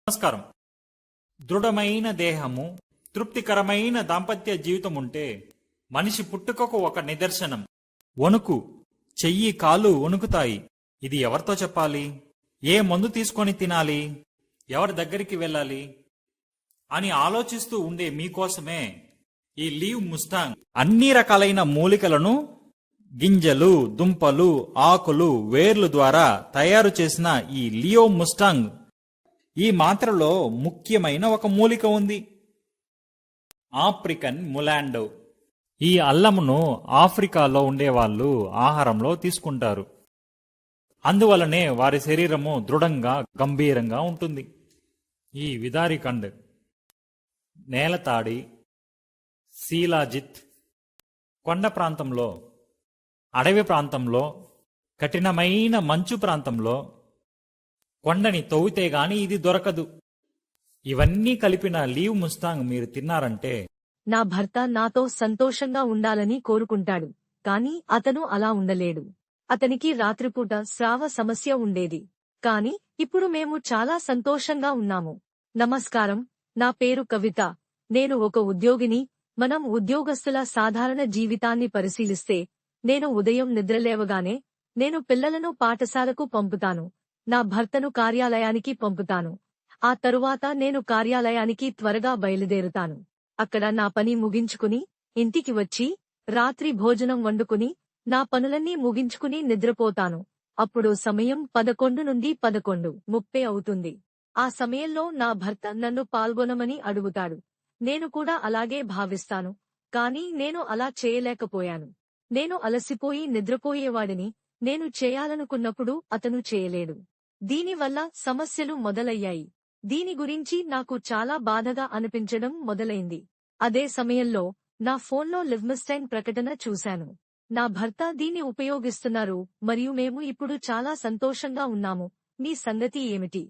నమస్కారం. దృఢమైన దేహము, తృప్తికరమైన దాంపత్య జీవితం ఉంటే మనిషి పుట్టుకకు ఒక నిదర్శనం. వణుకు, చెయ్యి కాలు వణుకుతాయి. ఇది ఎవరితో చెప్పాలి? ఏ మందు తీసుకొని తినాలి? ఎవరి దగ్గరికి వెళ్ళాలి అని ఆలోచిస్తూ ఉండే మీకోసమే ఈ లీవ్ ముస్టాంగ్ అన్ని రకాలైన మూలికలను గింజలు, దుంపలు, ఆకులు, వేర్లు ద్వారా తయారు చేసిన ఈ లియో ముస్టాంగ్. ఈ మాత్రలో ముఖ్యమైన ఒక మూలిక ఉంది, ఆఫ్రికన్ ములాండో. ఈ అల్లమును ఆఫ్రికాలో ఉండేవాళ్ళు ఆహారంలో తీసుకుంటారు. అందువలనే వారి శరీరము దృఢంగా, గంభీరంగా ఉంటుంది. ఈ విదారికండ్, నేలతాడి, శీలాజిత్ కొండ ప్రాంతంలో, అడవి ప్రాంతంలో, కఠినమైన మంచు ప్రాంతంలో కొండని తవ్వితే గాని ఇది దొరకదు. ఇవన్నీ కలిపిన లీవ్ ముస్టాంగ్ మీరు తిన్నారంటే నా భర్త నాతో సంతోషంగా ఉండాలని కోరుకుంటాడు, కాని అతను అలా ఉండలేడు. అతనికి రాత్రిపూట స్రావ సమస్య ఉండేది. కాని ఇప్పుడు మేము చాలా సంతోషంగా ఉన్నాము. నమస్కారం, నా పేరు కవిత. నేను ఒక ఉద్యోగిని. మనం ఉద్యోగస్తుల సాధారణ జీవితాన్ని పరిశీలిస్తే, నేను ఉదయం నిద్రలేవగానే నేను పిల్లలను పాఠశాలకు పంపుతాను, నా భర్తను కార్యాలయానికి పంపుతాను. ఆ తరువాత నేను కార్యాలయానికి త్వరగా బయలుదేరుతాను. అక్కడ నా పని ముగించుకుని ఇంటికి వచ్చి రాత్రి భోజనం వండుకుని నా పనులన్నీ ముగించుకుని నిద్రపోతాను. అప్పుడు సమయం 11 నుండి 11:30 అవుతుంది. ఆ సమయంలో నా భర్త నన్ను పాల్గొనమని అడుగుతాడు. నేను కూడా అలాగే భావిస్తాను, కాని నేను అలా చేయలేకపోయాను. నేను అలసిపోయి నిద్రపోయేవాడిని. నేను చేయాలనుకున్నప్పుడు అతను చేయలేడు. దీనివల్ల సమస్యలు మొదలయ్యాయి. దీని గురించి నాకు చాలా బాధగా అనిపించడం మొదలైంది. అదే సమయంలో నా ఫోన్లో లివ్ముస్టాంగ్ ప్రకటన చూశాను. నా భర్త దీన్ని ఉపయోగిస్తున్నారు మరియు మేము ఇప్పుడు చాలా సంతోషంగా ఉన్నాము. మీ సంగతి ఏమిటి?